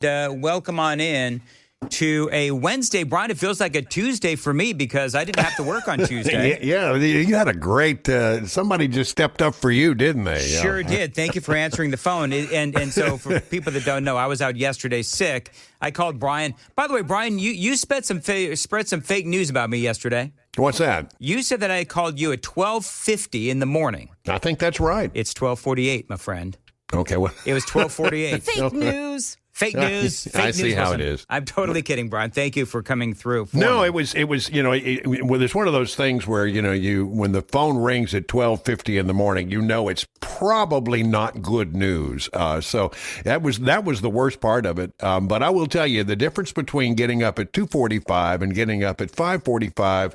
Welcome on in to a Wednesday. Brian, it feels like a Tuesday for me because I didn't have to work on Tuesday. Yeah, you had a great, somebody just stepped up for you, didn't they? Sure did. Thank you for answering the phone. And so for people that don't know, I was out yesterday sick. I called Brian. By the way, Brian, you spread some fake news about me yesterday. What's that? You said that I called you at 12:50 in the morning. I think that's right. It's 12:48, my friend. Okay, well. It was 12:48. Fake news. Fake news. Fake I see news. how it is. I'm totally kidding, Brian. Thank you for coming through. No, it was, well, it's one of those things where, when the phone rings at 12:50 in the morning, it's probably not good news. So that was the worst part of it. But I will tell you, the difference between getting up at 2:45 and getting up at 5:45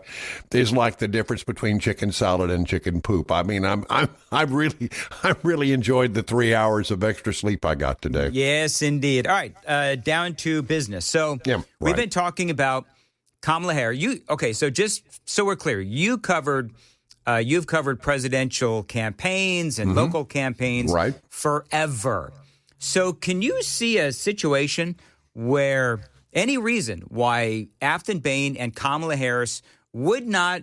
is like the difference between chicken salad and chicken poop. I mean, I really enjoyed the 3 hours of extra sleep I got today. Yes, indeed. All right, down to business. So we've been talking about Kamala Harris. So just so we're clear, you've covered presidential campaigns and local campaigns forever. So can you see a situation where any reason why Afton Bain and Kamala Harris would not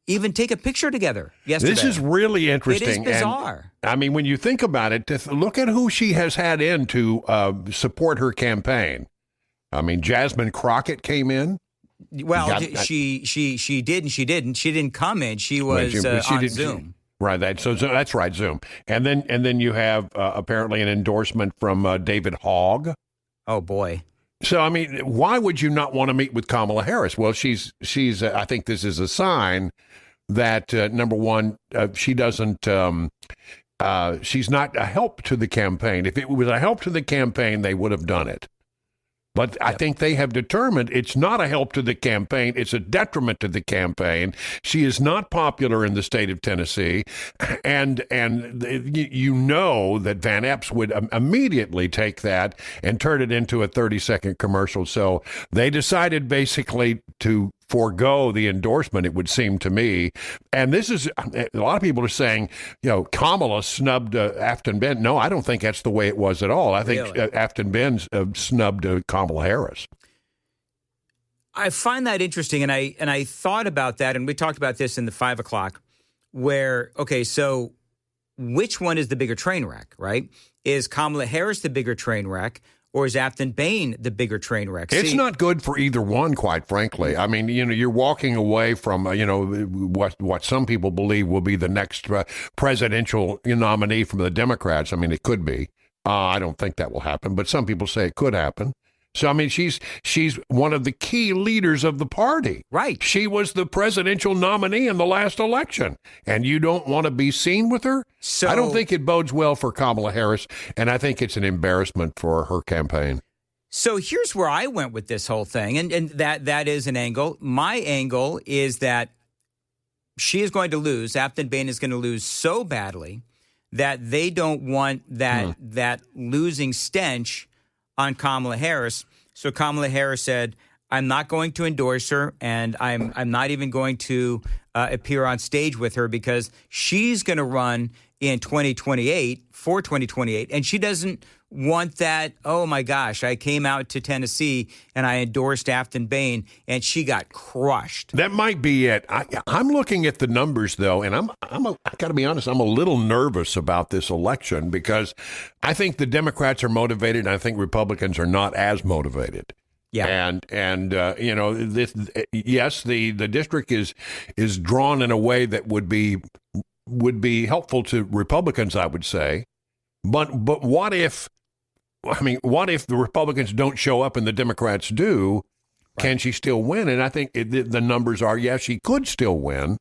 even take a picture together yesterday? This is really interesting. It is bizarre. And, I mean, when you think about it, look at who she has had in to support her campaign. I mean, Jasmine Crockett came in. Well, she did and she didn't. She didn't come in. She was on Zoom. Right. So that's right, Zoom. And then you have apparently an endorsement from David Hogg. Oh boy. So, I mean, why would you not want to meet with Kamala Harris? Well, she's. I think this is a sign that number one, she doesn't. She's not a help to the campaign. If it was a help to the campaign, they would have done it. But I think they have determined it's not a help to the campaign. It's a detriment to the campaign. She is not popular in the state of Tennessee. And you know that Van Epps would immediately take that and turn it into a 30-second commercial. So they decided basically to forego the endorsement, it would seem to me. And this is, a lot of people are saying, Kamala snubbed Afton Ben. No, I don't think that's the way it was at all. I think Afton Ben snubbed Kamala Harris. I find that interesting, and I thought about that, and we talked about this in the 5 o'clock, where, so which one is the bigger train wreck, right? Is Kamala Harris the bigger train wreck? Or is Afton Bain the bigger train wreck? It's not good for either one, quite frankly. I mean, you're walking away from, what some people believe will be the next presidential nominee from the Democrats. I mean, it could be. I don't think that will happen, but some people say it could happen. So, I mean, she's one of the key leaders of the party. Right. She was the presidential nominee in the last election, and you don't want to be seen with her? So I don't think it bodes well for Kamala Harris, and I think it's an embarrassment for her campaign. So here's where I went with this whole thing, and that is an angle. My angle is that she is going to lose. Afton Bain is going to lose so badly that they don't want that losing stench on Kamala Harris. So Kamala Harris said, I'm not going to endorse her, and I'm not even going to appear on stage with her because she's going to run in 2028, for 2028, and she doesn't want that, oh my gosh, I came out to Tennessee and I endorsed Afton Bain and she got crushed. That might be it. I'm looking at the numbers though, and I got to be honest, I'm a little nervous about this election because I think the Democrats are motivated and I think Republicans are not as motivated. Yeah. And yes, the district is drawn in a way that would be helpful to Republicans, I would say. But what if the Republicans don't show up and the Democrats do? Right. Can she still win? And I think the numbers are, yes, she could still win.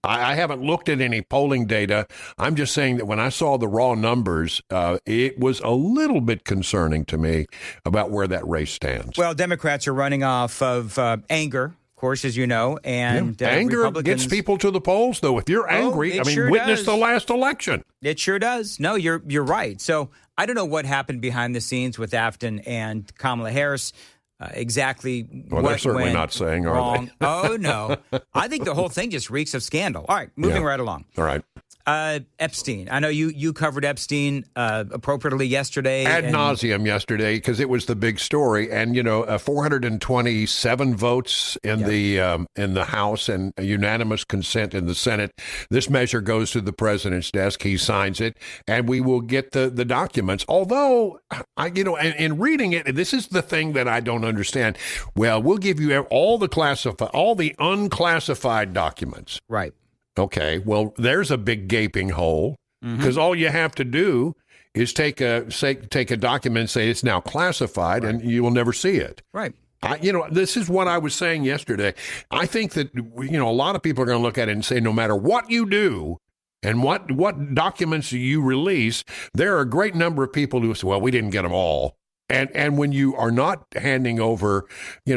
I haven't looked at any polling data. I'm just saying that when I saw the raw numbers, it was a little bit concerning to me about where that race stands. Well, Democrats are running off of anger, of course, as you know, and anger Republicans gets people to the polls, though. If you're angry, witness the last election. It sure does. No, you're right. So I don't know what happened behind the scenes with Afton and Kamala Harris. Exactly. Well, they're certainly not saying, are wrong. they? Oh, no. I think the whole thing just reeks of scandal. All right, moving right along. All right. Epstein. I know you covered Epstein appropriately yesterday. Ad nauseum yesterday, because it was the big story. And, 427 votes in the House and a unanimous consent in the Senate. This measure goes to the president's desk. He signs it, and we will get the documents. Although, in reading it, this is the thing that I don't understand. Well, we'll give you all the unclassified documents. Right. Okay, well, there's a big gaping hole, because all you have to do is take a document and say it's now classified, and you will never see it. Right. This is what I was saying yesterday. I think that, a lot of people are going to look at it and say, no matter what you do and what documents you release, there are a great number of people who say, well, we didn't get them all. And when you are not handing over,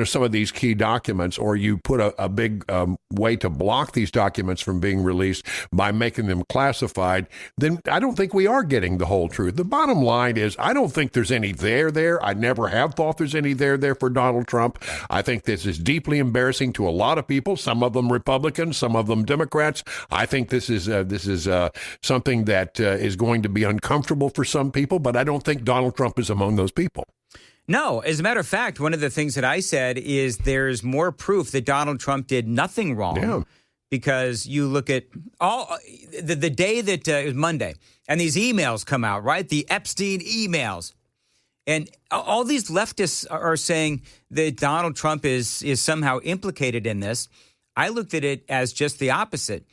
some of these key documents, or you put a big way to block these documents from being released by making them classified, then I don't think we are getting the whole truth. The bottom line is, I don't think there's any there. I never have thought there's any there for Donald Trump. I think this is deeply embarrassing to a lot of people, some of them Republicans, some of them Democrats. I think this is something that is going to be uncomfortable for some people, but I don't think Donald Trump is among those people. No, as a matter of fact, one of the things that I said is there's more proof that Donald Trump did nothing wrong. Yeah. Because you look at all the day that it was Monday, and these emails come out, right? The Epstein emails. And all these leftists are saying that Donald Trump is somehow implicated in this. I looked at it as just the opposite.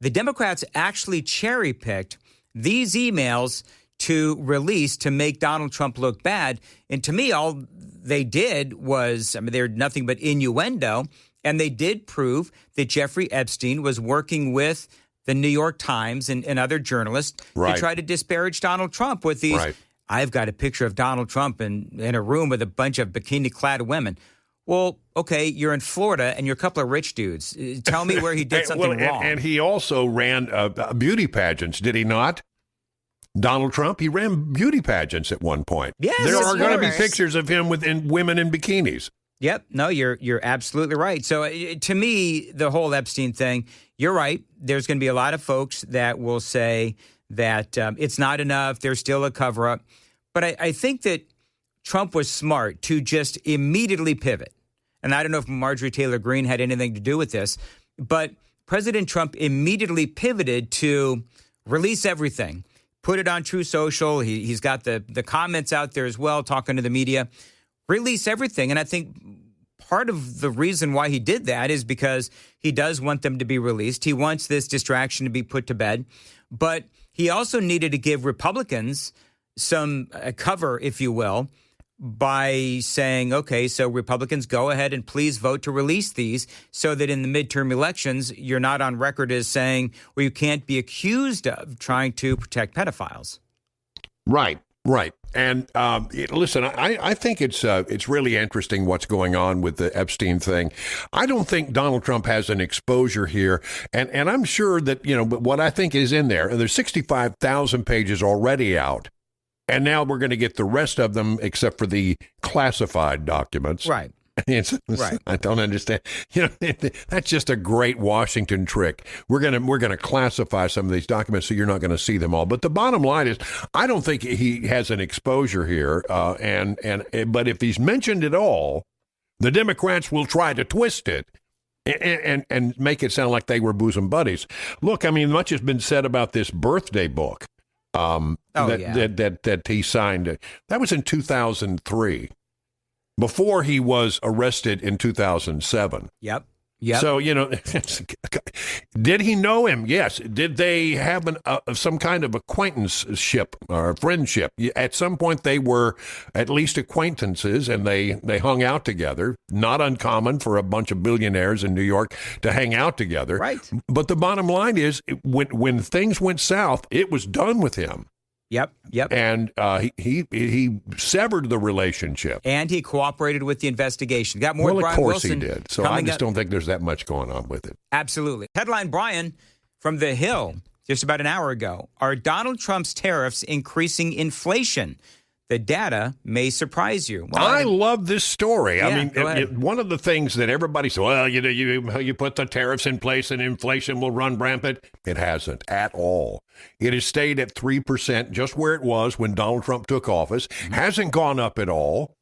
The Democrats actually cherry-picked these emails to release to make Donald Trump look bad. And to me, all they did was, they're nothing but innuendo. And they did prove that Jeffrey Epstein was working with the New York Times and other journalists to try to disparage Donald Trump with these. Right. I've got a picture of Donald Trump in a room with a bunch of bikini-clad women. Well, okay, you're in Florida and you're a couple of rich dudes. Tell me where he did something wrong. And he also ran beauty pageants, did he not? Donald Trump, he ran beauty pageants at one point. Yes, there are going to be pictures of him with women in bikinis. Yep. No, you're absolutely right. So to me, the whole Epstein thing, you're right. There's going to be a lot of folks that will say that it's not enough. There's still a cover-up. But I think that Trump was smart to just immediately pivot. And I don't know if Marjorie Taylor Greene had anything to do with this, but President Trump immediately pivoted to release everything. Put it on True Social. He's got the comments out there as well, talking to the media. Release everything. And I think part of the reason why he did that is because he does want them to be released. He wants this distraction to be put to bed. But he also needed to give Republicans some cover, if you will, by saying, okay, so Republicans, go ahead and please vote to release these so that in the midterm elections, you're not on record as saying, well, you can't be accused of trying to protect pedophiles. Right. And listen, I think it's really interesting what's going on with the Epstein thing. I don't think Donald Trump has an exposure here. And I'm sure that, but what I think is in there's 65,000 pages already out. And now we're going to get the rest of them, except for the classified documents. Right. Right. I don't understand. That's just a great Washington trick. We're going to classify some of these documents so you're not going to see them all. But the bottom line is, I don't think he has an exposure here. But if he's mentioned at all, the Democrats will try to twist it and make it sound like they were bosom buddies. Look, much has been said about this birthday book. That he signed. That was in 2003, before he was arrested in 2007. Yep. So, did he know him? Yes. Did they have some kind of acquaintanceship or friendship? At some point, they were at least acquaintances, and they hung out together. Not uncommon for a bunch of billionaires in New York to hang out together. Right. But the bottom line is, when things went south, it was done with him. Yep. And he severed the relationship. And he cooperated with the investigation. Got more. Well, Brian of course Wilson he did. So I just don't think there's that much going on with it. Absolutely. Headline Brian from The Hill just about an hour ago. Are Donald Trump's tariffs increasing inflation? the data may surprise you. Well, I love this story. Yeah, I go ahead. mean, one of the things that everybody says, well, you put the tariffs in place and inflation will run rampant. It hasn't at all. It has stayed at 3%, just where it was when Donald Trump took office. Hasn't gone up at all.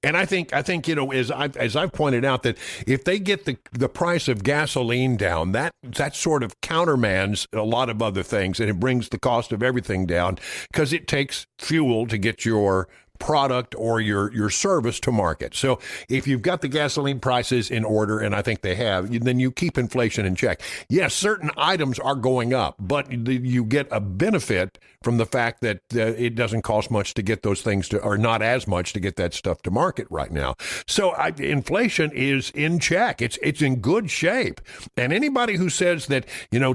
And I think as I've pointed out, that if they get the price of gasoline down, that sort of countermands a lot of other things, and it brings the cost of everything down, because it takes fuel to get your product or your service to market. So if you've got the gasoline prices in order, and I think they have, then you keep inflation in check. Yes, certain items are going up, but you get a benefit from the fact that it doesn't cost much to get those things or not as much to get that stuff to market right now. So inflation is in check. It's in good shape. And anybody who says that,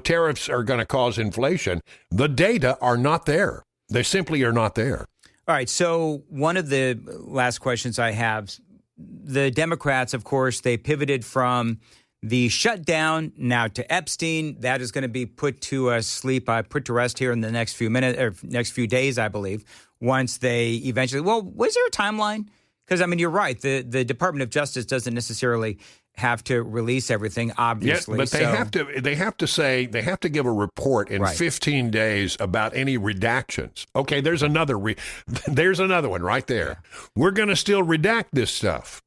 tariffs are going to cause inflation, the data are not there. They simply are not there. All right. So one of the last questions I have, the Democrats, of course, they pivoted from the shutdown now to Epstein. That is going to be put to rest here in the next few minutes or next few days, I believe, once they eventually. Well, was there a timeline? Because, I mean, you're right. The Department of Justice doesn't necessarily have to release everything, obviously. Yes, but they have to give a report in 15 days about any redactions. Okay, there's another one right there. We're going to still redact this stuff.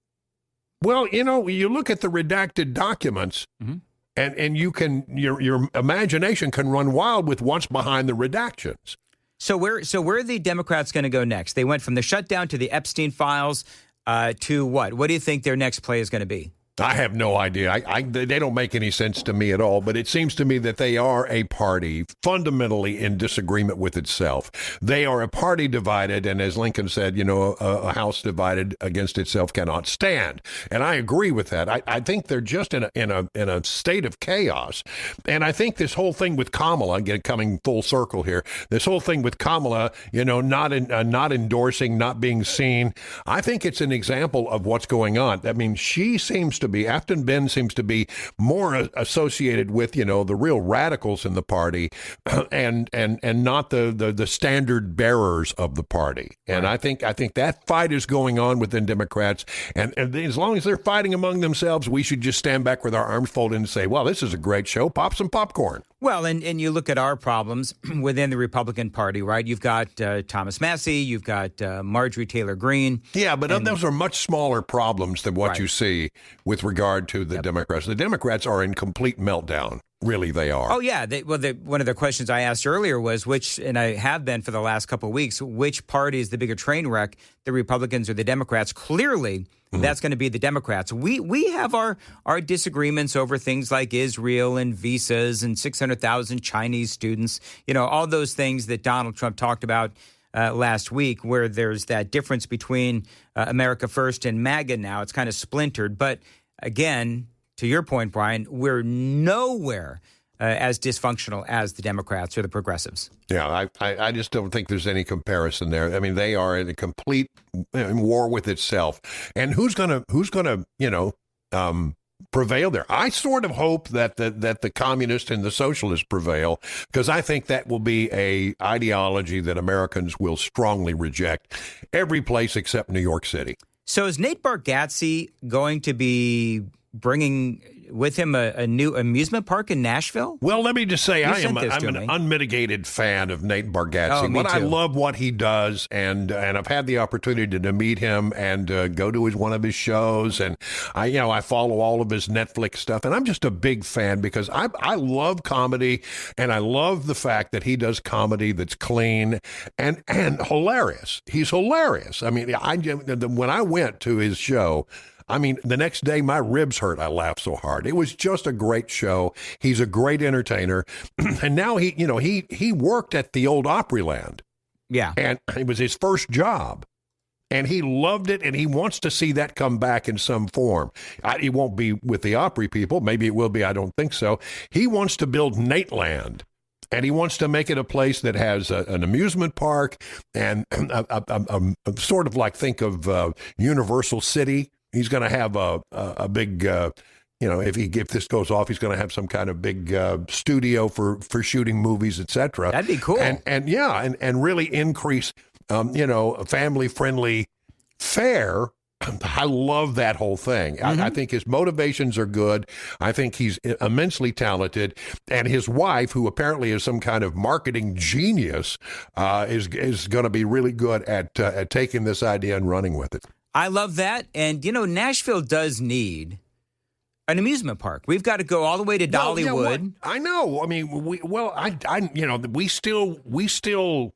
Well, you look at the redacted documents, and you can your imagination can run wild with what's behind the redactions. So where are the Democrats going to go next? They went from the shutdown to the Epstein files to what? What do you think their next play is going to be? I have no idea. They don't make any sense to me at all, but it seems to me that they are a party fundamentally in disagreement with itself. They are a party divided, and as Lincoln said, a house divided against itself cannot stand. And I agree with that. I think they're just in a state of chaos. And I think this whole thing with Kamala, coming full circle here, this whole thing with Kamala, not endorsing, not being seen, I think it's an example of what's going on. I mean, Afton Ben seems to be more associated with, the real radicals in the party and not the standard bearers of the party. And I think that fight is going on within Democrats. And as long as they're fighting among themselves, we should just stand back with our arms folded and say, well, this is a great show. Pop some popcorn. Well, and you look at our problems within the Republican Party, right? You've got Thomas Massey, you've got Marjorie Taylor Greene. Yeah, but those are much smaller problems than what you see with regard to the Democrats. The Democrats are in complete meltdown. Really, they are. Oh, yeah. One of the questions I asked earlier was and I have been for the last couple of weeks, which party is the bigger train wreck, the Republicans or the Democrats? Clearly, that's going to be the Democrats. We have our disagreements over things like Israel and visas and 600,000 Chinese students, all those things that Donald Trump talked about last week, where there's that difference between America First and MAGA now. It's kind of splintered. But again, to your point, Brian, we're nowhere as dysfunctional as the Democrats or the progressives. Yeah, I just don't think there's any comparison there. I mean, they are in a complete war with itself. And who's gonna prevail there? I sort of hope that the communists and the socialists prevail, because I think that will be a ideology that Americans will strongly reject every place except New York City. So is Nate Bargatze going to be bringing with him a new amusement park in Nashville? Well, let me just say, I'm an unmitigated fan of Nate Bargatze. I love what he does, and I've had the opportunity to meet him and go to one of his shows, and I follow all of his Netflix stuff, and I'm just a big fan because I love comedy, and I love the fact that he does comedy that's clean and hilarious. He's hilarious. I mean, when I went to his show, the next day my ribs hurt. I laughed so hard. It was just a great show. He's a great entertainer. And now he worked at the old Opryland. Yeah. And it was his first job. And he loved it, and he wants to see that come back in some form. It won't be with the Opry people. Maybe it will be. I don't think so. He wants to build Nateland. And he wants to make it a place that has an amusement park and a sort of like, think of Universal City. He's going to have a big, if this goes off, he's going to have some kind of big studio for shooting movies, etc. That'd be cool. And really increase a family-friendly fare. I love that whole thing. Mm-hmm. I think his motivations are good. I think he's immensely talented. And his wife, who apparently is some kind of marketing genius, is going to be really good at taking this idea and running with it. I love that. And, Nashville does need an amusement park. We've got to go all the way to Dollywood. I know. I mean, we still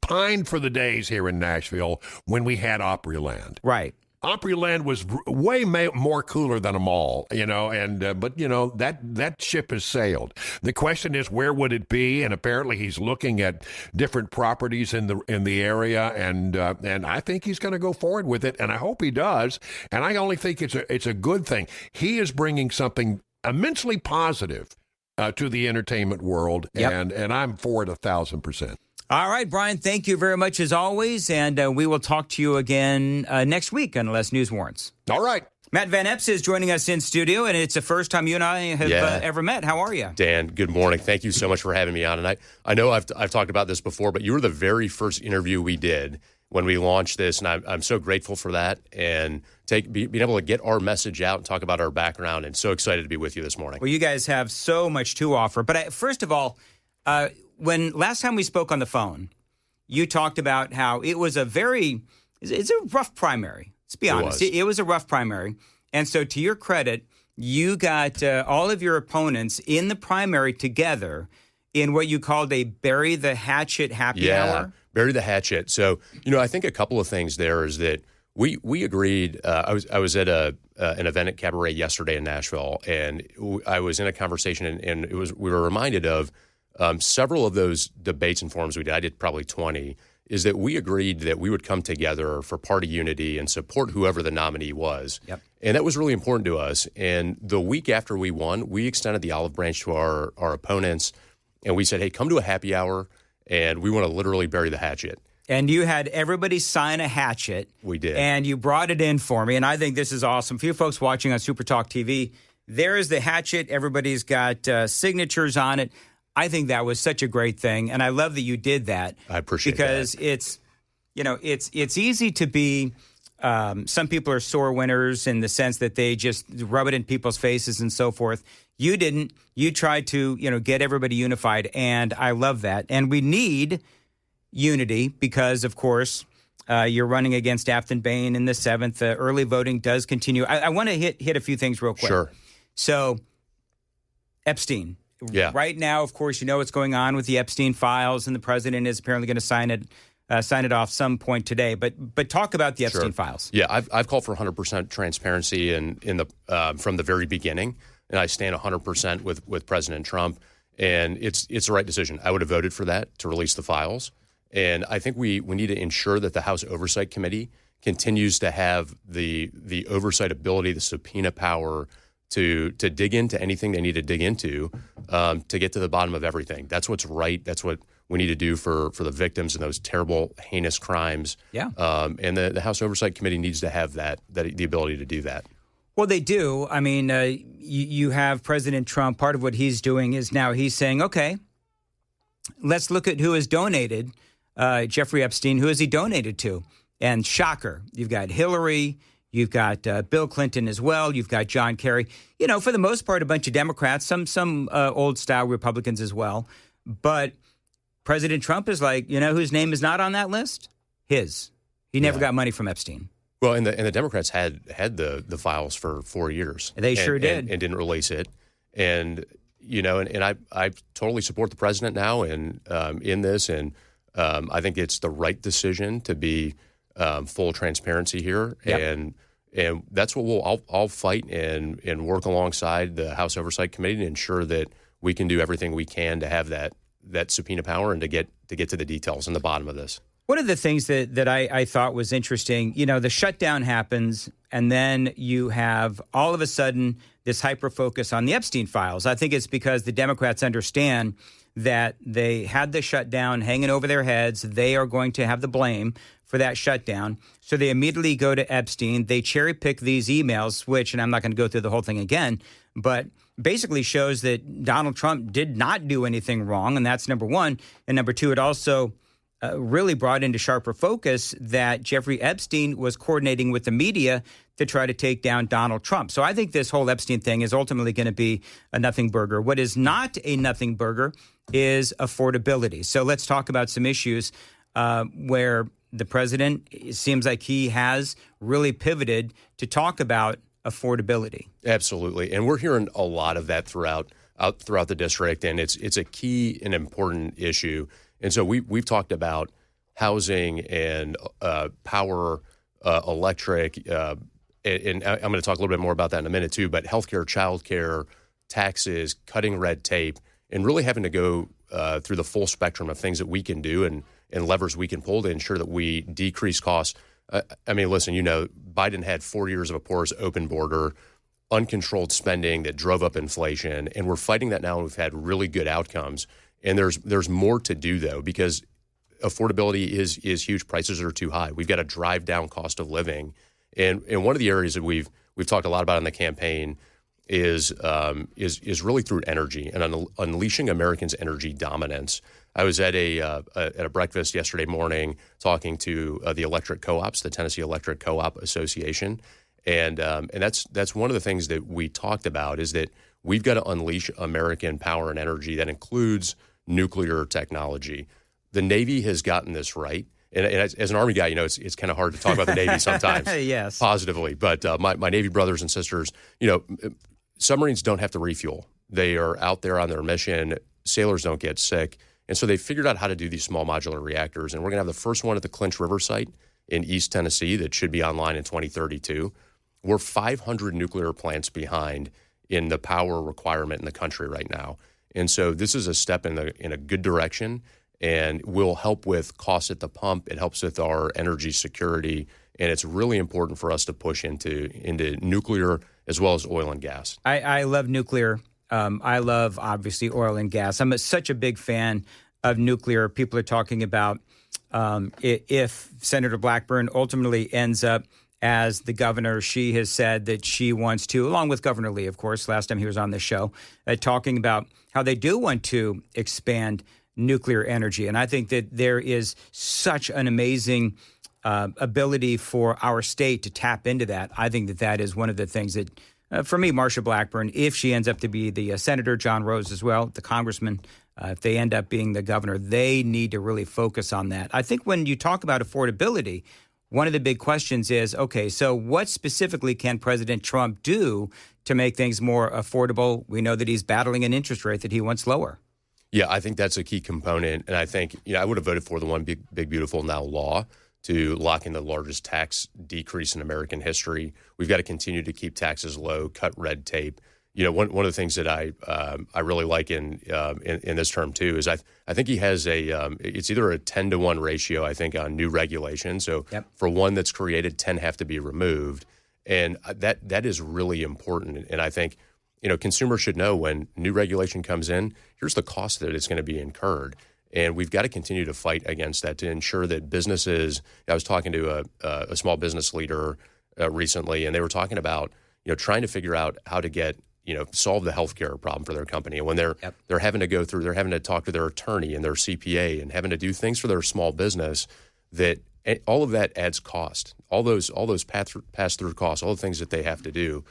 pined for the days here in Nashville when we had Opryland. Right. Opryland was way more cooler than a mall, but that ship has sailed. The question is, where would it be? And apparently he's looking at different properties in the area, and I think he's going to go forward with it, and I hope he does. And I only think it's a good thing. He is bringing something immensely positive to the entertainment world, and I'm for it 1,000%. All right, Brian, thank you very much as always, and we will talk to you again next week unless news warrants. All right. Matt Van Epps is joining us in studio, and it's the first time you and I have ever met. How are you? Dan, good morning. Thank you so much for having me on. And I know I've talked about this before, but you were the very first interview we did when we launched this, and I'm so grateful for that, and being able to get our message out and talk about our background, and so excited to be with you this morning. Well, you guys have so much to offer. But first of all, when last time we spoke on the phone, you talked about how it was it's a rough primary. Let's be honest. It was a rough primary. And so to your credit, you got all of your opponents in the primary together in what you called a bury the hatchet happy hour. Bury the hatchet. So, I think a couple of things there is that we agreed. I was at an event at Cabaret yesterday in Nashville, and I was in a conversation, and we were reminded of several of those debates and forums we did. I did probably 20. Is that we agreed that we would come together for party unity and support whoever the nominee was. Yep. And that was really important to us. And the week after we won, we extended the olive branch to our opponents, and we said, hey, come to a happy hour, and we want to literally bury the hatchet. And you had everybody sign a hatchet. We did. And you brought it in for me, and I think this is awesome. For you folks watching on Super Talk TV, there is the hatchet. Everybody's got signatures on it. I think that was such a great thing, and I love that you did that. I appreciate because that. It's easy to be. Some people are sore winners in the sense that they just rub it in people's faces and so forth. You didn't. You tried to get everybody unified, and I love that. And we need unity because, of course, you're running against Afton Bain in the 7th. Early voting does continue. I want to hit a few things real quick. Sure. So, Epstein. Yeah. Right now, of course, what's going on with the Epstein files, and the president is apparently going to sign it off some point today. But talk about the Epstein files. Yeah, I've called for 100% transparency from the very beginning, and I stand 100% with President Trump. And it's the right decision. I would have voted for that to release the files. And I think we need to ensure that the House Oversight Committee continues to have the oversight ability, the subpoena power to dig into anything they need to dig into to get to the bottom of everything. That's what's right. That's what we need to do for the victims in those terrible, heinous crimes. Yeah. And the House Oversight Committee needs to have the ability to do that. Well, they do. I mean, you have President Trump. Part of what he's doing is now he's saying, okay, let's look at who has donated Jeffrey Epstein. Who has he donated to? And shocker, you've got Hillary. You've got Bill Clinton as well. You've got John Kerry. For the most part, a bunch of Democrats, some old-style Republicans as well. But President Trump is like, whose name is not on that list? His. He never got money from Epstein. Well, and the Democrats had the files for 4 years. They sure did. And didn't release it. And, and I totally support the president now in this. And I think it's the right decision to be full transparency here. Yep. And that's what I'll fight and work alongside the House Oversight Committee to ensure that we can do everything we can to have that subpoena power and to get to the details in the bottom of this. One of the things that I thought was interesting, the shutdown happens, and then you have all of a sudden this hyper-focus on the Epstein files. I think it's because the Democrats understand that they had the shutdown hanging over their heads. They are going to have the blame for that shutdown. So they immediately go to Epstein. They cherry-pick these emails, which, and I'm not going to go through the whole thing again, but basically shows that Donald Trump did not do anything wrong, and that's number one. And number two, it also really brought into sharper focus that Jeffrey Epstein was coordinating with the media to try to take down Donald Trump. So I think this whole Epstein thing is ultimately going to be a nothing burger. What is not a nothing burger is affordability. So let's talk about some issues where the president, it seems like he has really pivoted to talk about affordability. Absolutely. And we're hearing a lot of that throughout the district, and it's a key and important issue. And so we've talked about housing and power, electric, and I'm going to talk a little bit more about that in a minute too, but healthcare, childcare, taxes, cutting red tape, and really having to go through the full spectrum of things that we can do and levers we can pull to ensure that we decrease costs. I mean, listen, Biden had 4 years of a porous open border, uncontrolled spending that drove up inflation, and we're fighting that now, and we've had really good outcomes. And there's more to do, though, because affordability is huge. Prices are too high. We've got to drive down cost of living. And one of the areas that we've talked a lot about in the campaign is really through energy and unleashing Americans' energy dominance. I was at a breakfast yesterday morning talking to the electric co-ops, the Tennessee Electric Co-op Association, and that's one of the things that we talked about is that we've got to unleash American power and energy that includes nuclear technology. The Navy has gotten this right. And as an Army guy, it's kind of hard to talk about the Navy sometimes yes. positively. But my Navy brothers and sisters, submarines don't have to refuel. They are out there on their mission. Sailors don't get sick. And so they figured out how to do these small modular reactors. And we're going to have the first one at the Clinch River site in East Tennessee that should be online in 2032. We're 500 nuclear plants behind in the power requirement in the country right now. And so this is a step in a good direction and will help with costs at the pump. It helps with our energy security. And it's really important for us to push into nuclear as well as oil and gas. I love nuclear. I love, obviously, oil and gas. I'm such a big fan of nuclear. People are talking about if Senator Blackburn ultimately ends up as the governor, she has said that she wants to, along with Governor Lee, of course, last time he was on the show, talking about how they do want to expand nuclear energy. And I think that there is such an amazing ability for our state to tap into that. I think that is one of the things that, for me, Marsha Blackburn, if she ends up to be the senator, John Rose as well, the congressman, if they end up being the governor, they need to really focus on that. I think when you talk about affordability, one of the big questions is, okay, so what specifically can President Trump do to make things more affordable? We know that he's battling an interest rate that he wants lower. Yeah, I think that's a key component. And I think, I would have voted for the One Big Beautiful Now law to lock in the largest tax decrease in American history. We've got to continue to keep taxes low, cut red tape. One of the things that I really like in this term too is I think he has it's either a 10-to-1 ratio, I think, on new regulations. So for one that's created, 10 have to be removed, and that is really important. And I think consumers should know when new regulation comes in, here's the cost that it's going to be incurred. And we've got to continue to fight against that to ensure that businesses. I was talking to a small business leader recently, and they were talking about trying to figure out how to solve the healthcare problem for their company. And when they're having to talk to their attorney and their CPA and having to do things for their small business, that all of that adds cost. All those pass through costs, all the things that they have to do.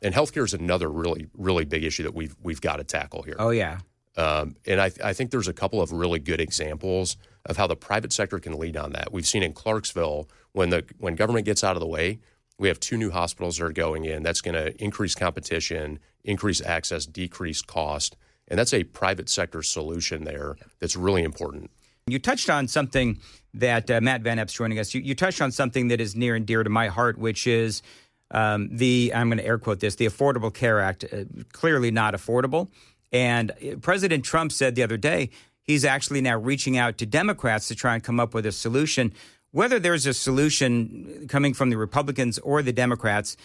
And healthcare is another really, really big issue that we've got to tackle here. Oh yeah. And I think there's a couple of really good examples of how the private sector can lead on that. We've seen in Clarksville when government gets out of the way, we have 2 new hospitals that are going in. That's going to increase competition, increase access, decrease cost. And that's a private sector solution there that's really important. You touched on something that Matt Van Epps joining us. You touched on something that is near and dear to my heart, which is I'm going to air quote this, the Affordable Care Act, clearly not affordable. And President Trump said the other day, he's actually now reaching out to Democrats to try and come up with a solution. Whether there's a solution coming from the Republicans or the Democrats,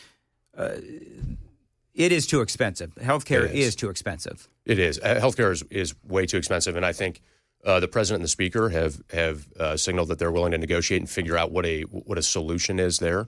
it is too expensive. Healthcare is too expensive. It is. Healthcare is way too expensive. And I think the president and the speaker have signaled that they're willing to negotiate and figure out what a solution is there.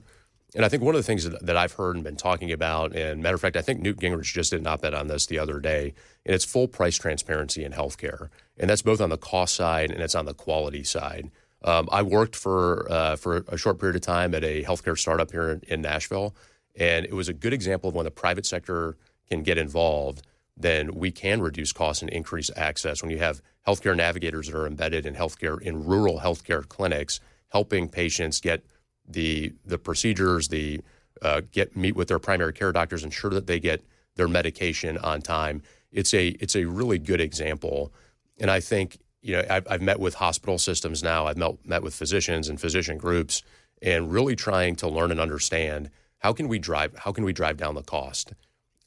And I think one of the things that I've heard and been talking about, and matter of fact, I think Newt Gingrich just did an op-ed on this the other day, and it's full price transparency in healthcare. And that's both on the cost side and it's on the quality side. I worked for a short period of time at a healthcare startup here in Nashville, and it was a good example of when the private sector can get involved, then we can reduce costs and increase access. When you have healthcare navigators that are embedded in healthcare, in rural healthcare clinics, helping patients get the procedures, meet with their primary care doctors, ensure that they get their medication on time. It's a really good example, and I think I've met with hospital systems now. I've met with physicians and physician groups, and really trying to learn and understand how can we drive down the cost.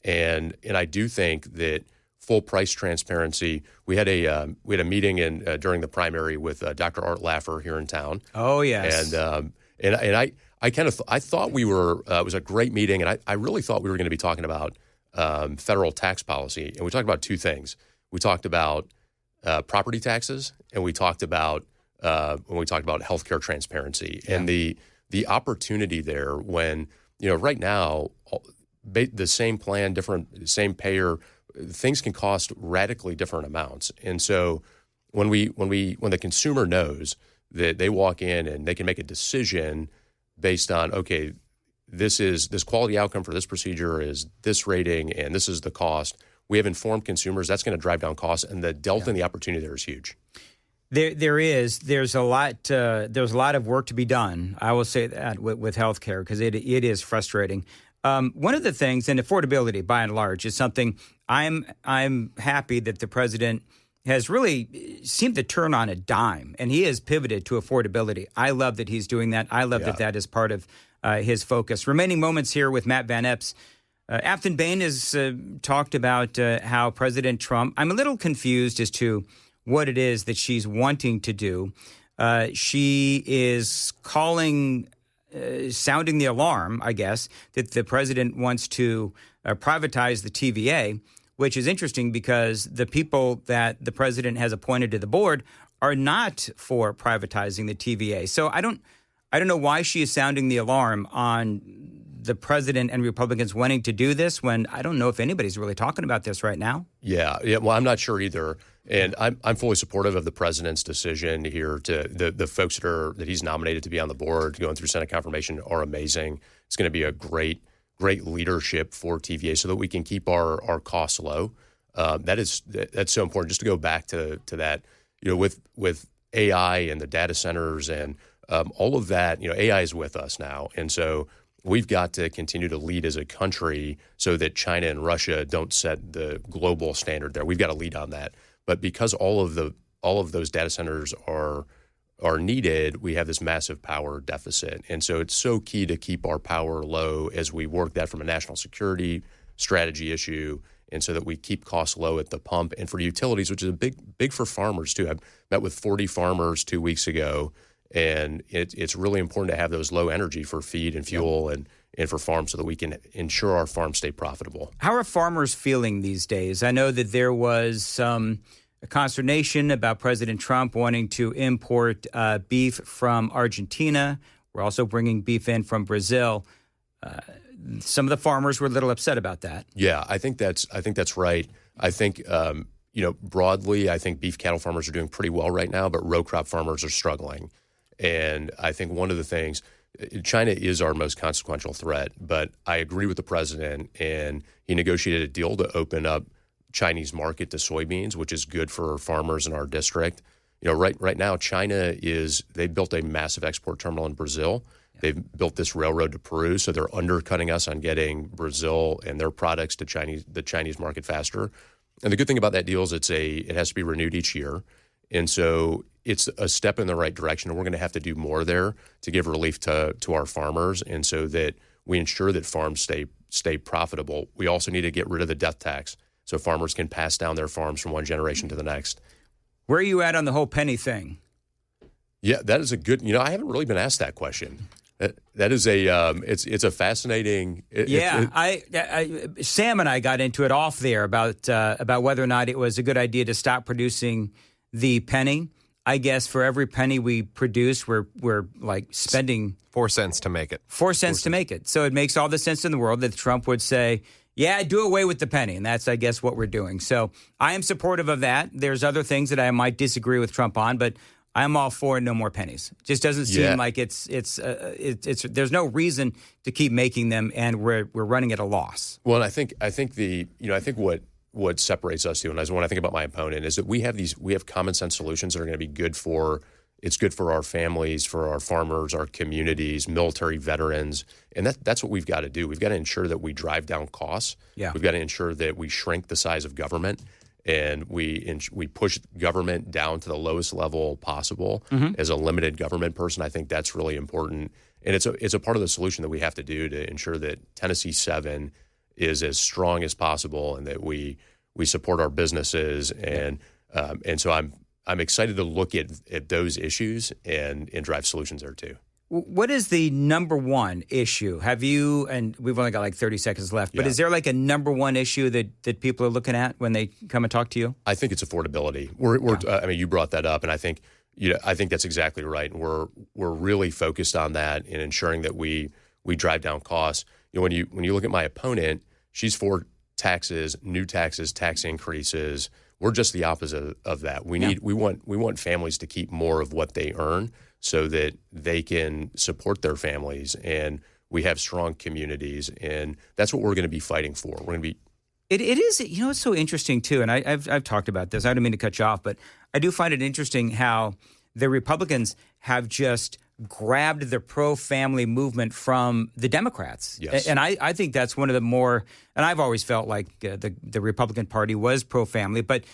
And I do think that full price transparency. We had a meeting during the primary with Dr. Art Laffer here in town. Oh yes, and I thought we were it was a great meeting, and I really thought we were going to be talking about federal tax policy, and we talked about two things. We talked about property taxes, and we talked about healthcare transparency, and the opportunity there when right now the same plan, same payer, things can cost radically different amounts, and so when the consumer knows that they walk in and they can make a decision based on this quality outcome for this procedure is this rating and this is the cost. We have informed consumers. That's going to drive down costs, and the delta and the opportunity there is huge. There's a lot of work to be done. I will say that with healthcare, because it is frustrating. One of the things, and affordability by and large, is something I'm happy that the president has really seemed to turn on a dime, and he has pivoted to affordability. I love that he's doing that. I love that is part of his focus. Remaining moments here with Matt Van Epps. Afton Bain has talked about how President Trump, I'm a little confused as to what it is that she's wanting to do. She is sounding the alarm, I guess, that the president wants to privatize the TVA, which is interesting because the people that the president has appointed to the board are not for privatizing the TVA. So I don't know why she is sounding the alarm on the president and Republicans wanting to do this when I don't know if anybody's really talking about this right now. Yeah. Well, I'm not sure either. And I'm fully supportive of the president's decision here to the folks that he's nominated to be on the board going through Senate confirmation are amazing. It's going to be a great leadership for TVA so that we can keep our costs low. That's so important. Just to go back to that, with AI and the data centers and all of that, AI is with us now. And so we've got to continue to lead as a country so that China and Russia don't set the global standard there. We've got to lead on that. But because all of those data centers are needed, we have this massive power deficit. And so it's so key to keep our power low as we work that from a national security strategy issue, and so that we keep costs low at the pump and for utilities, which is a big for farmers too. I met with 40 farmers 2 weeks ago, and it's really important to have those low energy for feed and fuel and for farms so that we can ensure our farms stay profitable. How are farmers feeling these days? I know that there was some consternation about President Trump wanting to import beef from Argentina. We're also bringing beef in from Brazil. Some of the farmers were a little upset about that. Yeah, I think that's right. I think broadly, I think beef cattle farmers are doing pretty well right now, but row crop farmers are struggling. And I think one of the things, China is our most consequential threat, but I agree with the president, and he negotiated a deal to open up Chinese market to soybeans, which is good for farmers in our district. Right now, they built a massive export terminal in Brazil. They've built this railroad to Peru, so they're undercutting us on getting Brazil and their products to the Chinese market faster. And the good thing about that deal is it has to be renewed each year. And so it's a step in the right direction, and we're going to have to do more there to give relief to our farmers, and so that we ensure that farms stay profitable. We also need to get rid of the death tax so farmers can pass down their farms from one generation to the next. Where are you at on the whole penny thing? Yeah, that is a good. I haven't really been asked that question. That is it's a fascinating. Sam and I got into it off there about whether or not it was a good idea to stop producing the penny. I guess for every penny we produce, we're like spending 4 cents to make it. 4 cents to make it. So it makes all the sense in the world that Trump would say, yeah, do away with the penny. And that's, I guess, what we're doing. So I am supportive of that. There's other things that I might disagree with Trump on, but I'm all for no more pennies. Just doesn't seem like it's there's no reason to keep making them, and we're running at a loss. Well, and I think what separates us too, and when I think about my opponent, is that we have common sense solutions that are going to be good for our families, for our farmers, our communities, military veterans, and that's what we've got to do. We've got to ensure that we drive down costs. Yeah. We've got to ensure that we shrink the size of government, and we push government down to the lowest level possible. As a limited government person, I think that's really important, and it's a part of the solution that we have to do to ensure that Tennessee 7 is as strong as possible, and that we support our businesses, and so I'm excited to look at those issues and drive solutions there too. What is the number one issue? Have you, and we've only got like 30 seconds left, but is there like a number one issue that people are looking at when they come and talk to you? I think it's affordability. I mean, you brought that up, and I think that's exactly right. And we're really focused on that and ensuring that we drive down costs. When you look at my opponent, she's for taxes, new taxes, tax increases. We're just the opposite of that. We want families to keep more of what they earn, so that they can support their families, and we have strong communities, and that's what we're going to be fighting for. We're going to be. It is, it's so interesting too, and I've talked about this. I don't mean to cut you off, but I do find it interesting how the Republicans have just grabbed the pro-family movement from the Democrats. Yes. And I think that's one of the more, and I've always felt like the Republican Party was pro-family, but,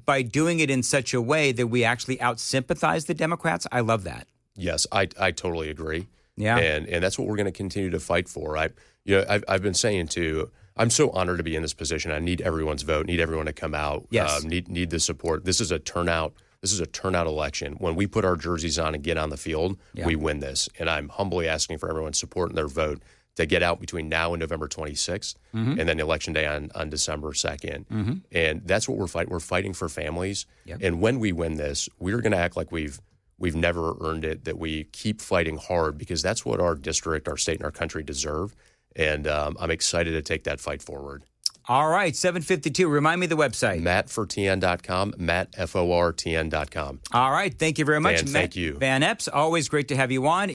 by doing it in such a way that we actually out-sympathize the Democrats, I love that. Yes, I totally agree. Yeah. And that's what we're going to continue to fight for. I've been saying too, I'm so honored to be in this position. I need everyone's vote, need everyone to come out, yes. Need the support. This is a turnout election. When we put our jerseys on and get on the field, we win this. And I'm humbly asking for everyone's support and their vote to get out between now and November 26th, and then Election Day on December 2nd. And that's what we're fighting. We're fighting for families. Yep. And when we win this, we're going to act like we've never earned it, that we keep fighting hard, because that's what our district, our state, and our country deserve. And I'm excited to take that fight forward. All right, 7:52. Remind me the website. MattForTN.com, MattForTN.com. All right, thank you very much. Dan, thank you. Van Epps, always great to have you on.